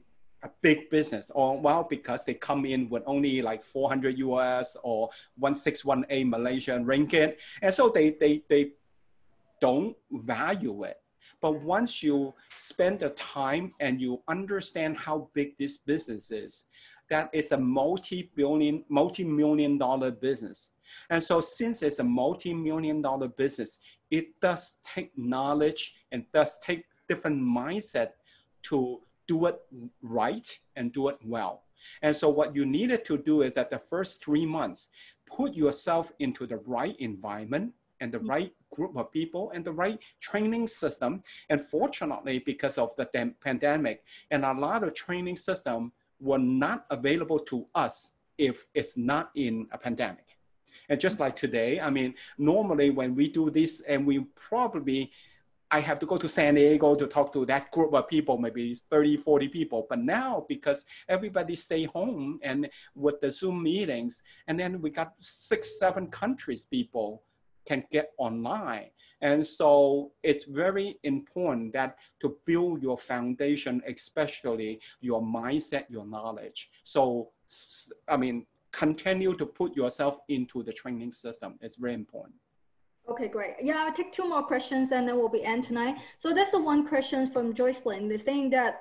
Speaker 2: a big business, or well, because they come in with only like 400 US or 1618 Malaysian ringgit. And so they don't value it. But once you spend the time and you understand how big this business is, that is a multi-million dollar business. And so since it's a multi-million dollar business, it does take knowledge and does take different mindset to do it right and do it well. And so what you needed to do is that the first 3 months, put yourself into the right environment and the right group of people and the right training system. And fortunately, because of the pandemic, and a lot of training system were not available to us if it's not in a pandemic. And just like today, I mean, normally when we do this, and I have to go to San Diego to talk to that group of people, maybe 30, 40 people. But now, because everybody stay home and with the Zoom meetings, and then we got 6, 7 countries people can get online. And so it's very important that to build your foundation, especially your mindset, your knowledge. So, I mean, continue to put yourself into the training system. It's very important.
Speaker 1: Okay, great. Yeah, I'll take 2 more questions and then we'll be end tonight. So that's the one question from Joycelyn. They're saying that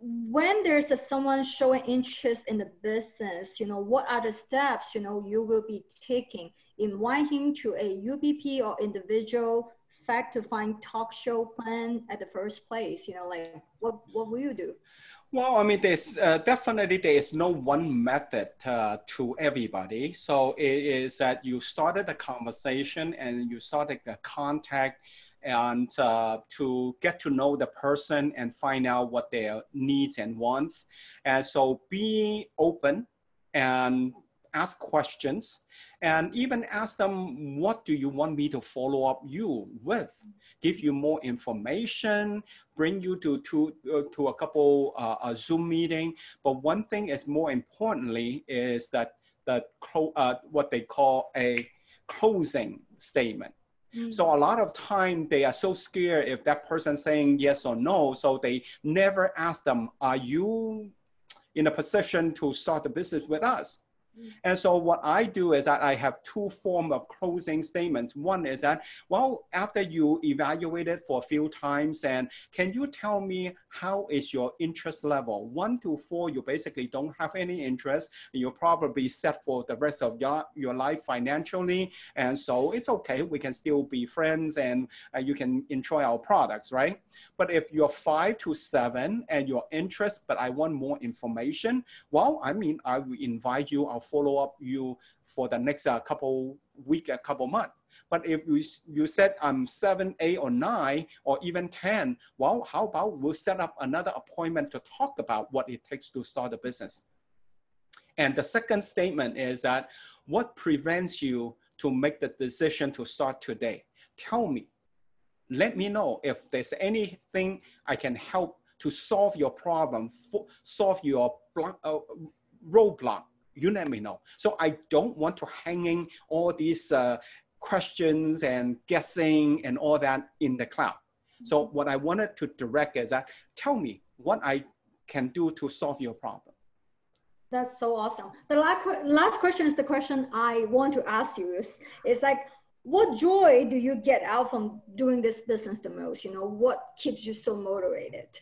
Speaker 1: when there's someone showing interest in the business, you know, what are the steps, you know, you will be taking? Invite him to a UBP or individual fact to find talk show plan at the first place, you know, like what will you do?
Speaker 2: Well, I mean, there's definitely there is no one method to everybody. So it is that you started a conversation and you started a contact and to get to know the person and find out what their needs and wants. And so be open and ask questions and even ask them, what do you want me to follow up you with? Give you more information, bring you to a couple a Zoom meeting. But one thing is more importantly is that what they call a closing statement. So a lot of time they are so scared if that person saying yes or no, so they never ask them, are you in a position to start the business with us? And so what I do is that I have 2 forms of closing statements. One is that, well, after you evaluate it for a few times, and can you tell me how is your interest level? 1 to 4, you basically don't have any interest. You're probably set for the rest of your life financially. And so it's okay. We can still be friends and you can enjoy our products, right? But if you're 5 to 7 and your interest, but I want more information, well, I mean, I will invite you, I'll follow up you for the next couple week, a couple months. But if you said I'm 7, 8, or 9, or even 10, well, how about we'll set up another appointment to talk about what it takes to start a business. And the second statement is that what prevents you to make the decision to start today? Tell me, let me know if there's anything I can help to solve your problem, solve your roadblock. You let me know. So I don't want to hanging all these questions and guessing and all that in the cloud. So what I wanted to direct is that tell me what I can do to solve your problem.
Speaker 1: That's so awesome. The last question is the question I want to ask you is like, what joy do you get out from doing this business the most? You know, what keeps you so motivated?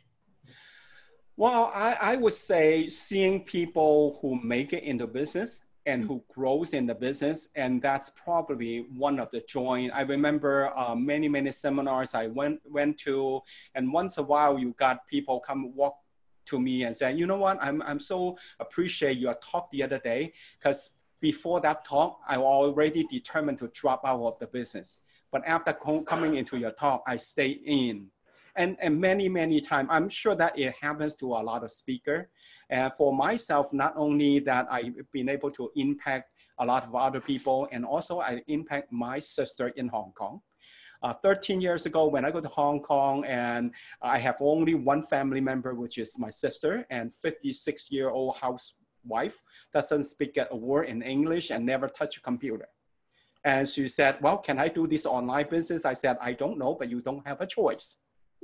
Speaker 2: Well, I would say seeing people who make it into business and who grows in the business, and that's probably one of the joy. I remember many seminars I went to, and once a while you got people come walk to me and say, you know what, I'm so appreciate your talk the other day, because before that talk, I already determined to drop out of the business. But after coming into your talk, I stayed in. And many times, I'm sure that it happens to a lot of speakers. And for myself, not only that I've been able to impact a lot of other people, and also I impact my sister in Hong Kong. 13 years ago, when I go to Hong Kong, and I have only one family member, which is my sister, and 56-year-old housewife, doesn't speak a word in English and never touch a computer. And she said, well, can I do this online business? I said, I don't know, but you don't have a choice.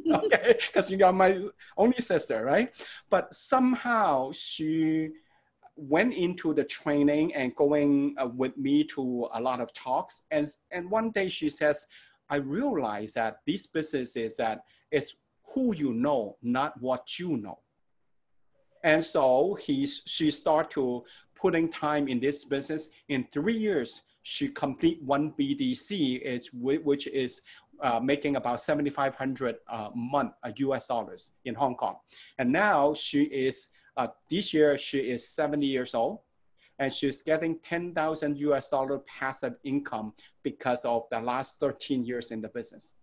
Speaker 2: Okay, because you are my only sister, right? But somehow she went into the training and going with me to a lot of talks. And one day she says, I realized that this business is that it's who you know, not what you know. And so she started to putting time in this business. In 3 years, she complete 1 BDC, which is making about $7,500 a month US dollars in Hong Kong. And now she is, this year she is 70 years old, and she's getting 10,000 US dollar passive income because of the last 13 years in the business.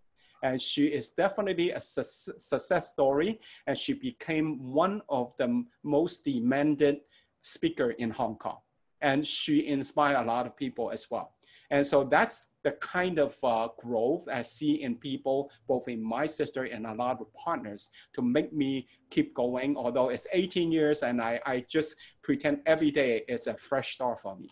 Speaker 2: And she is definitely a success story, and she became one of the most demanded speaker in Hong Kong. and she inspired a lot of people as well. And so that's the kind of growth I see in people, both in my sister and a lot of partners, to make me keep going. Although it's 18 years and I just pretend every day it's a fresh start for me.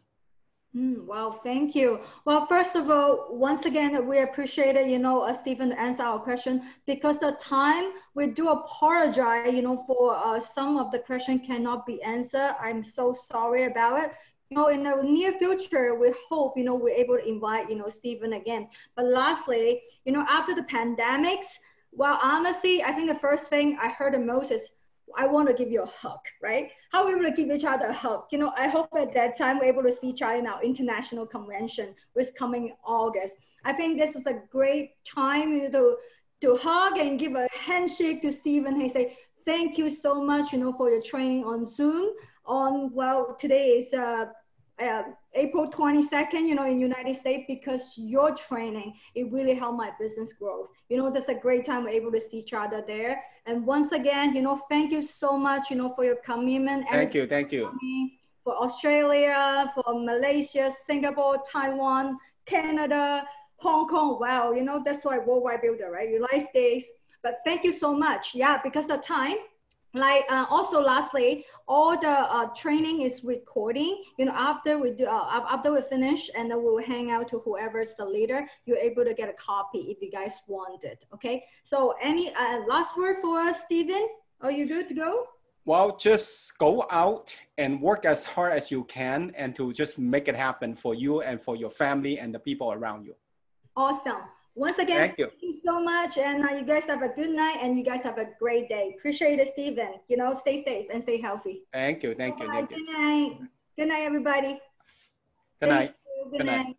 Speaker 1: Wow, thank you. Well, first of all, once again, we appreciate it, Stephen, to answer our question, because the time we do apologize, for some of the question cannot be answered. I'm so sorry about it. In the near future, we hope, we're able to invite, Stephen again. But lastly, after the pandemics, well, honestly, I think the first thing I heard the most is, I want to give you a hug, right? How are we able to give each other a hug? I hope at that time we're able to see each other in our international convention, which is coming in August. I think this is a great time to hug and give a handshake to Stephen and say, thank you so much, for your training on Zoom. Today is April 22nd, in United States, because your training, it really helped my business growth. That's a great time we're able to see each other there. And once again, thank you so much, for your commitment.
Speaker 2: Thank you.
Speaker 1: For Australia, for Malaysia, Singapore, Taiwan, Canada, Hong Kong. Wow, that's why worldwide builder, right? United States. But thank you so much. Yeah, because of time. Also, lastly, all the training is recording. After we finish, and then we'll hang out to whoever's the leader. You're able to get a copy if you guys want it. Okay. So, any last word for us, Stephen? Are you good to go?
Speaker 2: Well, just go out and work as hard as you can, and to just make it happen for you and for your family and the people around you.
Speaker 1: Awesome. Once again, thank you so much. And you guys have a good night, and you guys have a great day. Appreciate it, Stephen. Stay safe and stay healthy.
Speaker 2: Thank you.
Speaker 1: Good night. Good night, everybody.
Speaker 2: Good night.
Speaker 1: Good night.